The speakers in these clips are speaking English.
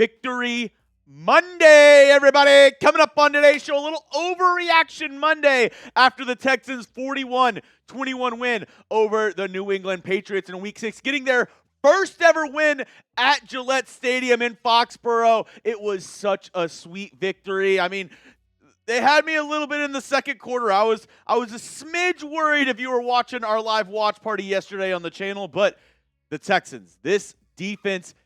Victory Monday, everybody. Coming up on today's show, a little overreaction Monday after the Texans' 41-21 win over the New England Patriots in Week 6, getting their first ever win at Gillette Stadium in Foxborough. It was such a sweet victory. I mean, they had me a little bit in the second quarter. I was a smidge worried if you were watching our live watch party yesterday on the channel, but the Texans, this defense,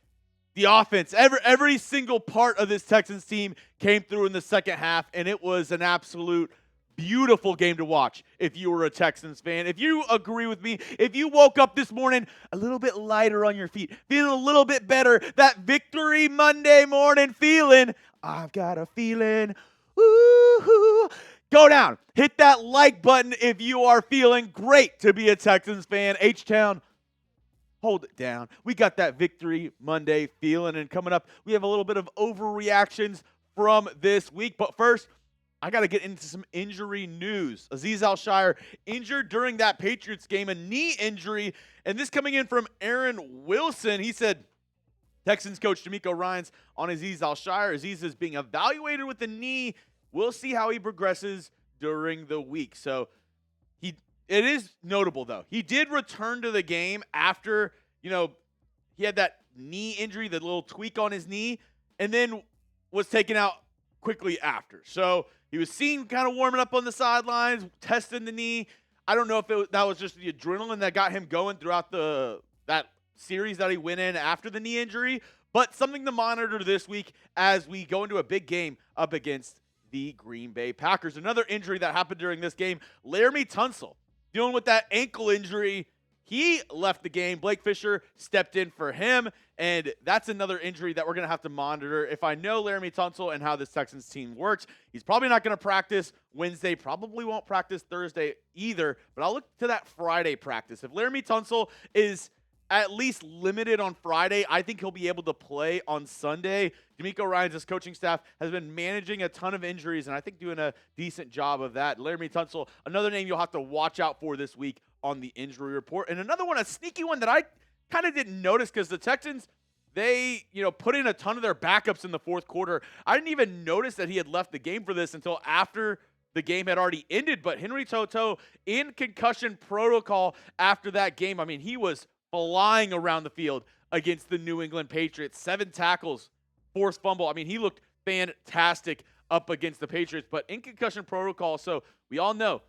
the offense, every single part of this Texans team came through in the second half, and it was an absolute beautiful game to watch if you were a Texans fan. If you agree with me, if you woke up this morning a little bit lighter on your feet, feeling a little bit better, that Victory Monday morning feeling, I've got a feeling, woo-hoo. Go down, hit that like button if you are feeling great to be a Texans fan. H-Town, hold it down. We got that Victory Monday feeling, and coming up, we have a little bit of overreactions from this week. But first, I got to get into some injury news. Azeez Al-Shaair injured during that Patriots game, a knee injury, and this coming in from Aaron Wilson. He said, Texans coach DeMeco Ryans on Azeez Al-Shaair. Azeez is being evaluated with the knee. We'll see how he progresses during the week. So it is notable, though. He did return to the game after, he had that knee injury, the little tweak on his knee, and then was taken out quickly after. So he was seen kind of warming up on the sidelines, testing the knee. I don't know if that was just the adrenaline that got him going throughout that series that he went in after the knee injury, but something to monitor this week as we go into a big game up against the Green Bay Packers. Another injury that happened during this game, Laremy Tunsil, dealing with that ankle injury. He left the game. Blake Fisher stepped in for him, and that's another injury that we're going to have to monitor. If I know Laremy Tunsil and how this Texans team works, he's probably not going to practice Wednesday, probably won't practice Thursday either, but I'll look to that Friday practice. If Laremy Tunsil is at least limited on Friday, I think he'll be able to play on Sunday. DeMeco Ryans' coaching staff has been managing a ton of injuries, and I think doing a decent job of that. Laremy Tunsil, another name you'll have to watch out for this week on the injury report. And another one, a sneaky one that I kind of didn't notice because the Texans, they put in a ton of their backups in the fourth quarter. I didn't even notice that he had left the game for this until after the game had already ended. But Henry To'oTo'o in concussion protocol after that game. I mean, he was flying around the field against the New England Patriots. 7 tackles, forced fumble. I mean, he looked fantastic up against the Patriots, but in concussion protocol, so we all know,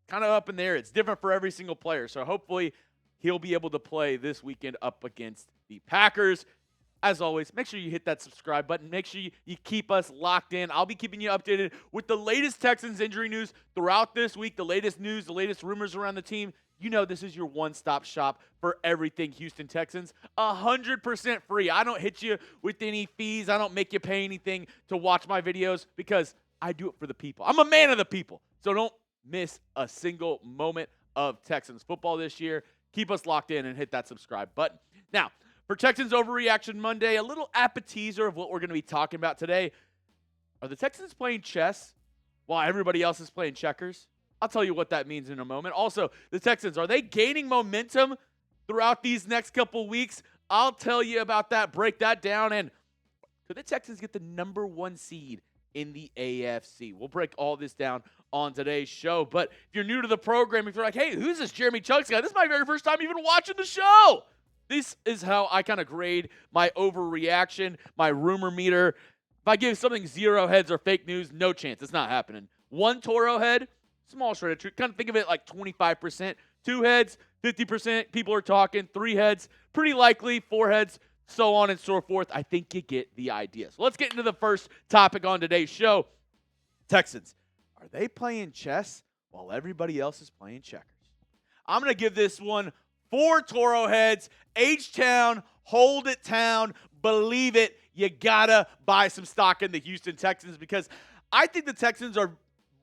kind of up in there. It's different for every single player, so hopefully he'll be able to play this weekend up against the Packers. As always, make sure you hit that subscribe button. Make sure you keep us locked in. I'll be keeping you updated with the latest Texans injury news throughout this week, the latest news, the latest rumors around the team. This is your one-stop shop for everything Houston Texans. 100% free. I don't hit you with any fees. I don't make you pay anything to watch my videos because I do it for the people. I'm a man of the people. So don't miss a single moment of Texans football this year. Keep us locked in and hit that subscribe button. Now, for Texans Overreaction Monday, a little appetizer of what we're going to be talking about today. Are the Texans playing chess while everybody else is playing checkers? I'll tell you what that means in a moment. Also, the Texans, are they gaining momentum throughout these next couple weeks? I'll tell you about that, break that down, and could the Texans get the number 1 seed in the AFC? We'll break all this down on today's show. But if you're new to the program, if you're like, hey, who's this Jeremy Chuggs guy? This is my very first time even watching the show. This is how I kind of grade my overreaction, my rumor meter. If I give something 0 heads or fake news, no chance. It's not happening. 1 Toro head, small shred of truth. Kind of think of it like 25%. 2 heads, 50%. People are talking. 3 heads, pretty likely. 4 heads, so on and so forth. I think you get the idea. So let's get into the first topic on today's show. Texans, are they playing chess while everybody else is playing checkers? I'm going to give this one 4 Toro heads. H-Town, hold it town, believe it. You got to buy some stock in the Houston Texans because I think the Texans are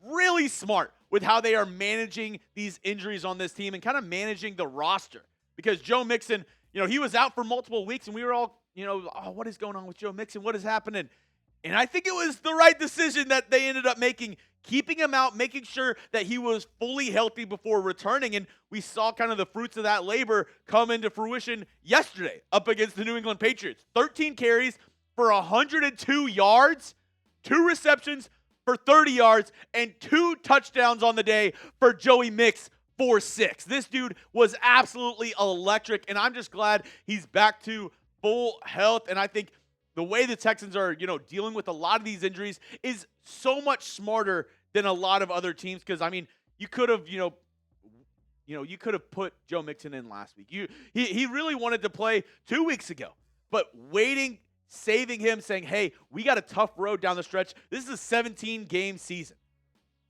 really smart with how they are managing these injuries on this team and kind of managing the roster. Because Joe Mixon, he was out for multiple weeks, and we were all, oh, what is going on with Joe Mixon? What is happening? And I think it was the right decision that they ended up making, keeping him out, making sure that he was fully healthy before returning. And we saw kind of the fruits of that labor come into fruition yesterday up against the New England Patriots. 13 carries, for 102 yards, 2 receptions for 30 yards, and 2 touchdowns on the day for Joey Mix for 6. This dude was absolutely electric, and I'm just glad he's back to full health. And I think the way the Texans are, dealing with a lot of these injuries is so much smarter than a lot of other teams. Because I mean, you could have, you could have put Joe Mixon in last week. He really wanted to play 2 weeks ago, but waiting, saving him, saying, hey, we got a tough road down the stretch. This is a 17-game season.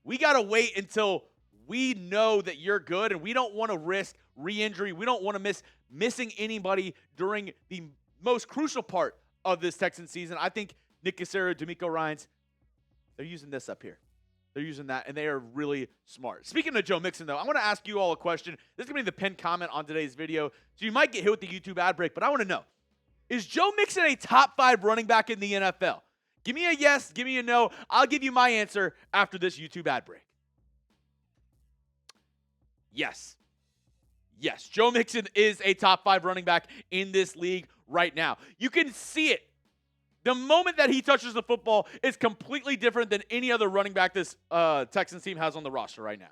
We got to wait until we know that you're good, and we don't want to risk re-injury. We don't want to missing anybody during the most crucial part of this Texans season. I think Nick Cassero, DeMeco Ryans, they're using this up here. They're using that, and they are really smart. Speaking of Joe Mixon, though, I want to ask you all a question. This is going to be the pinned comment on today's video, so you might get hit with the YouTube ad break, but I want to know, is Joe Mixon a top 5 running back in the NFL? Give me a yes, give me a no. I'll give you my answer after this YouTube ad break. Yes. Yes, Joe Mixon is a top 5 running back in this league right now. You can see it. The moment that he touches the football is completely different than any other running back this Texans team has on the roster right now.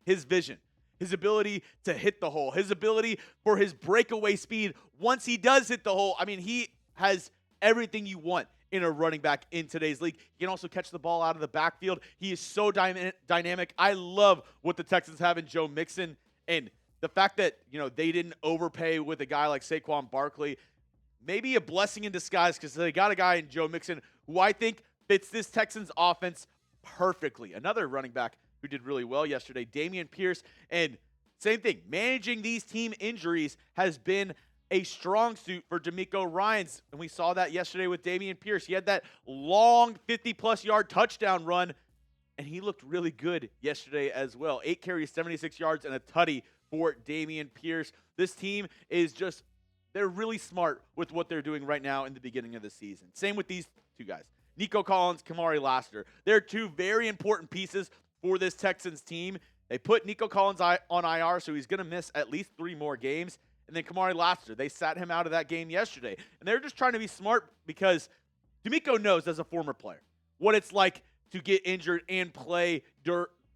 His vision, his ability to hit the hole, his ability for his breakaway speed once he does hit the hole. I mean, he has everything you want in a running back in today's league. He can also catch the ball out of the backfield. He is so dynamic. I love what the Texans have in Joe Mixon, and the fact that, they didn't overpay with a guy like Saquon Barkley, maybe a blessing in disguise, because they got a guy in Joe Mixon who I think fits this Texans offense perfectly. Another running back who did really well yesterday, Dameon Pierce. And same thing, managing these team injuries has been a strong suit for DeMeco Ryans. And we saw that yesterday with Dameon Pierce. He had that long 50-plus yard touchdown run, and he looked really good yesterday as well. 8 carries, 76 yards, and a tutty for Dameon Pierce. This team is they're really smart with what they're doing right now in the beginning of the season. Same with these 2 guys, Nico Collins, Kamari Lassiter. They're 2 very important pieces for this Texans team. They put Nico Collins on IR, so he's going to miss at least 3 more games. And then Kamari Lassiter, they sat him out of that game yesterday. And they're just trying to be smart because DeMeco knows as a former player what it's like to get injured and play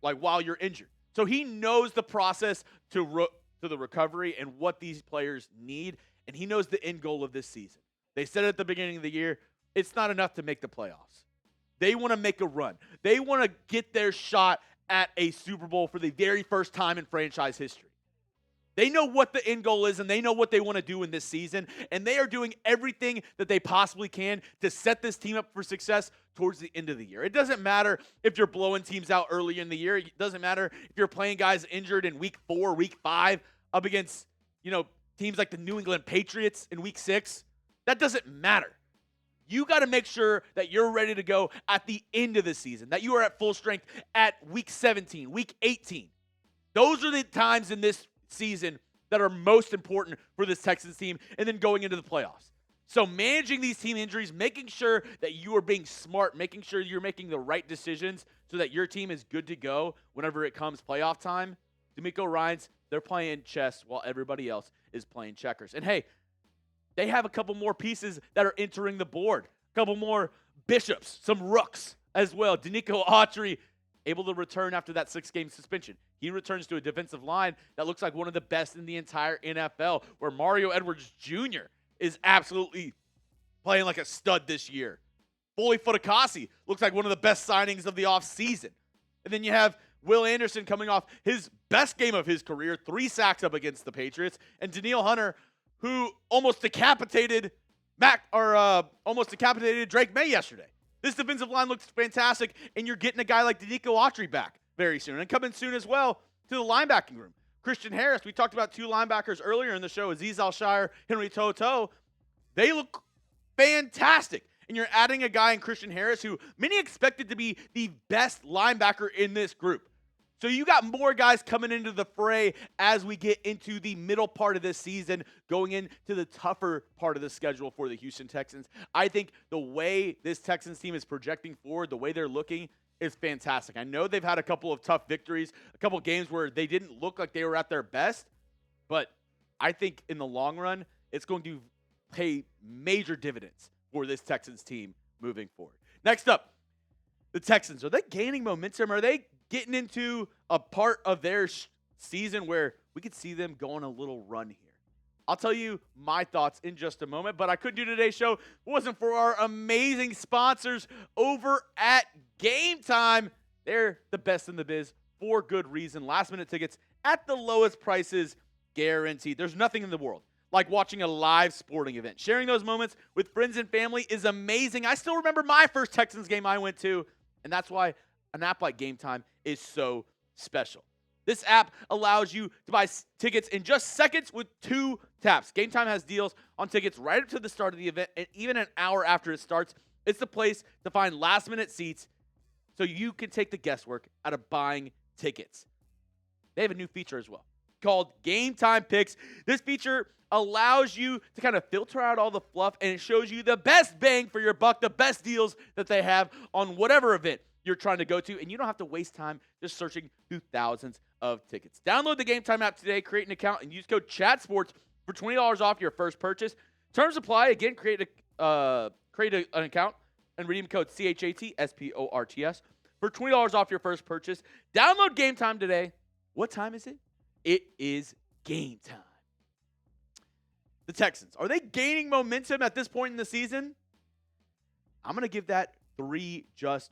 while you're injured. So he knows the process to the recovery and what these players need, and he knows the end goal of this season. They said at the beginning of the year, it's not enough to make the playoffs. They want to make a run. They want to get their shot at a Super Bowl for the very first time in franchise history. They know what the end goal is, and they know what they want to do in this season, and they are doing everything that they possibly can to set this team up for success towards the end of the year. It doesn't matter if you're blowing teams out early in the year. It doesn't matter if you're playing guys injured in week 4, week 5, up against, teams like the New England Patriots in week 6. That doesn't matter. You got to make sure that you're ready to go at the end of the season, that you are at full strength at week 17, week 18. Those are the times in this season that are most important for this Texans team, and then going into the playoffs. So managing these team injuries, making sure that you are being smart, making sure you're making the right decisions so that your team is good to go whenever it comes playoff time. DeMeco Ryans, they're playing chess while everybody else is playing checkers. And hey, they have a couple more pieces that are entering the board. A couple more bishops, some rooks as well. Denico Autry able to return after that 6-game suspension. He returns to a defensive line that looks like one of the best in the entire NFL, where Mario Edwards Jr. is absolutely playing like a stud this year. Foley Fatukasi looks like one of the best signings of the offseason. And then you have Will Anderson coming off his best game of his career, 3 sacks up against the Patriots, and Danielle Hunter, who almost decapitated Drake May yesterday. This defensive line looks fantastic, and you're getting a guy like Denico Autry back very soon. And coming soon as well to the linebacking room. Christian Harris, we talked about 2 linebackers earlier in the show, Azeez Al-Shaair, Henry To'oTo'o. They look fantastic. And you're adding a guy in Christian Harris who many expected to be the best linebacker in this group. So you got more guys coming into the fray as we get into the middle part of this season, going into the tougher part of the schedule for the Houston Texans. I think the way this Texans team is projecting forward, the way they're looking, is fantastic. I know they've had a couple of tough victories, a couple of games where they didn't look like they were at their best, but I think in the long run, it's going to pay major dividends for this Texans team moving forward. Next up, the Texans. Are they gaining momentum? Are they getting into a part of their season where we could see them go on a little run here? I'll tell you my thoughts in just a moment, but I couldn't do today's show if it wasn't for our amazing sponsors over at GameTime. They're the best in the biz for good reason. Last-minute tickets at the lowest prices guaranteed. There's nothing in the world like watching a live sporting event. Sharing those moments with friends and family is amazing. I still remember my first Texans game I went to, and that's why an app like GameTime is so special. This app allows you to buy tickets in just seconds with 2 taps. GameTime has deals on tickets right up to the start of the event, and even an hour after it starts. It's the place to find last-minute seats so you can take the guesswork out of buying tickets. They have a new feature as well called GameTime Picks. This feature allows you to kind of filter out all the fluff, and it shows you the best bang for your buck, the best deals that they have on whatever event you're trying to go to, and you don't have to waste time just searching through thousands of tickets. Download the GameTime app today, create an account, and use code CHATSPORTS for $20 off your first purchase. Terms apply. Again, create an account and redeem code CHATSPORTS for $20 off your first purchase. Download GameTime today. What time is it? It is game time. The Texans, are they gaining momentum at this point in the season? I'm going to give that 3 just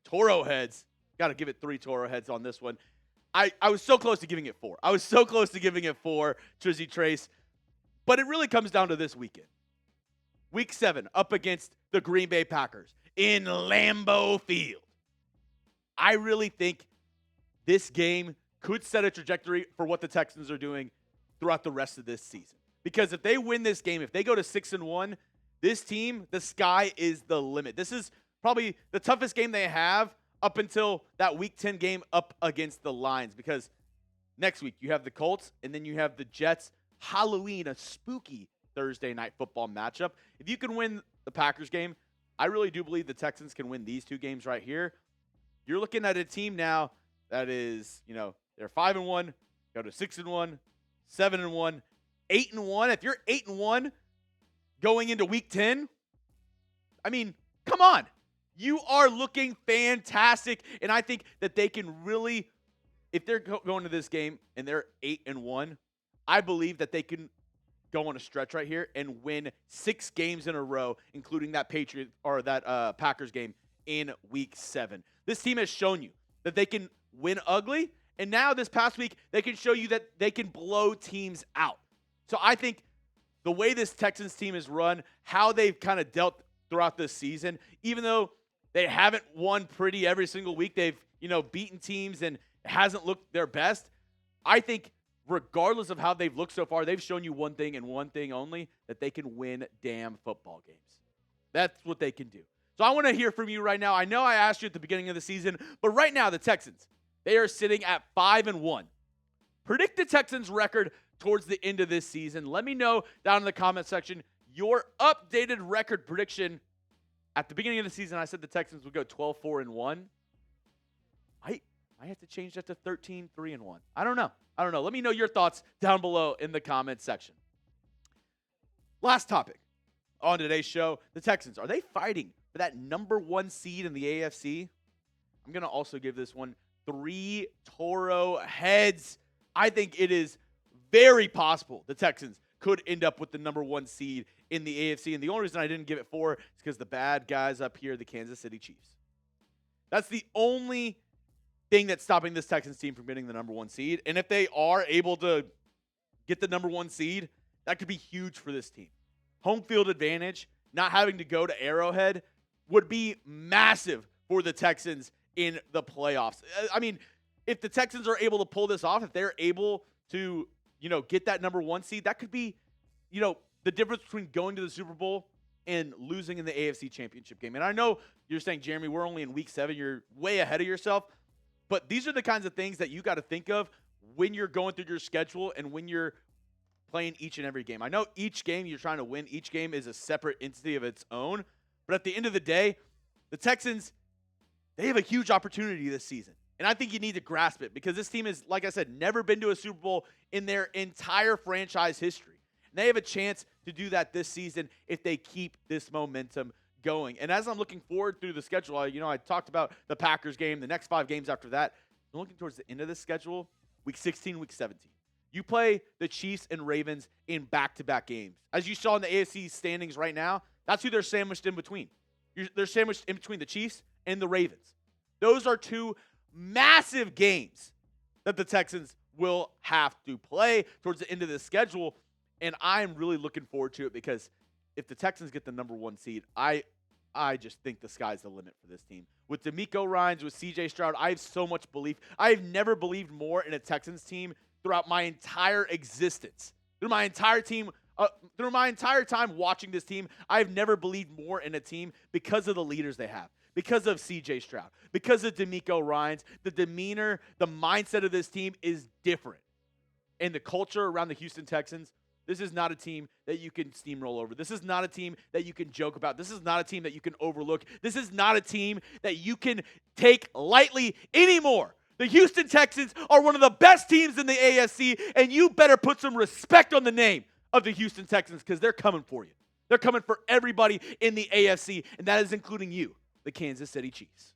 Toro heads. Got to give it 3 Toro heads on this one. I was so close to giving it 4. I was so close to giving it 4, Trizzy Trace. But it really comes down to this weekend. Week 7 up against the Green Bay Packers in Lambeau Field. I really think this game could set a trajectory for what the Texans are doing throughout the rest of this season. Because if they win this game, if they go to 6-1, this team, the sky is the limit. This is probably the toughest game they have up until that Week 10 game up against the Lions. Because next week you have the Colts, and then you have the Jets. Halloween, a spooky Thursday night football matchup. If you can win the Packers game, I really do believe the Texans can win these 2 games right here. You're looking at a team now that is, they're 5-1, go to 6-1, 7-1, 8-1. If you're 8-1 going into Week 10, I mean, come on. You are looking fantastic, and I think that they can really, if they're going to this game and they're 8-1, I believe that they can go on a stretch right here and win 6 games in a row, including that Packers game in Week 7. This team has shown you that they can win ugly, and now this past week they can show you that they can blow teams out. So I think the way this Texans team is run, how they've kind of dealt throughout this season, even though they haven't won pretty every single week, they've beaten teams and it hasn't looked their best. I think regardless of how they've looked so far, they've shown you one thing and one thing only, that they can win damn football games. That's what they can do. So I want to hear from you right now. I know I asked you at the beginning of the season, but right now the Texans, they are sitting at 5-1. Predict the Texans' record towards the end of this season. Let me know down in the comment section your updated record prediction. At the beginning of the season, I said the Texans would go 12-4-1. I have to change that to 13-3-1. I don't know. Let me know your thoughts down below in the comment section. Last topic on today's show, the Texans. Are they fighting for that number 1 seed in the AFC? I'm going to also give this one 3 Toro heads. I think it is very possible the Texans could end up with the number 1 seed in the AFC. And the only reason I didn't give it 4 is because the bad guys up here, the Kansas City Chiefs. That's the only thing that's stopping this Texans team from getting the number 1 seed. And if they are able to get the number 1 seed, that could be huge for this team. Home field advantage, not having to go to Arrowhead, would be massive for the Texans in the playoffs. I mean, if the Texans are able to pull this off, if they're able to, get that number 1 seed, that could be, the difference between going to the Super Bowl and losing in the AFC Championship game. And I know you're saying, Jeremy, we're only in Week 7. You're way ahead of yourself. But these are the kinds of things that you got to think of when you're going through your schedule and when you're playing each and every game. I know each game you're trying to win. Each game is a separate entity of its own. But at the end of the day, the Texans, they have a huge opportunity this season. And I think you need to grasp it because this team has, like I said, never been to a Super Bowl in their entire franchise history. And they have a chance to do that this season if they keep this momentum going. And as I'm looking forward through the schedule, I talked about the Packers game, the next 5 games after that. I'm looking towards the end of the schedule, week 16, week 17. You play the Chiefs and Ravens in back-to-back games. As you saw in the AFC standings right now, that's who they're sandwiched in between. They're sandwiched in between the Chiefs and the Ravens. Those are 2 massive games that the Texans will have to play towards the end of the schedule. And I'm really looking forward to it because if the Texans get the number 1 seed, I just think the sky's the limit for this team. With DeMeco Ryans, with CJ Stroud, I have so much belief. I've never believed more in a Texans team throughout my entire existence. Through my entire time watching this team, I've never believed more in a team because of the leaders they have, because of CJ Stroud, because of DeMeco Ryans. The demeanor, the mindset of this team is different. And the culture around the Houston Texans, this is not a team that you can steamroll over. This is not a team that you can joke about. This is not a team that you can overlook. This is not a team that you can take lightly anymore. The Houston Texans are one of the best teams in the AFC, and you better put some respect on the name of the Houston Texans because they're coming for you. They're coming for everybody in the AFC, and that is including you, the Kansas City Chiefs.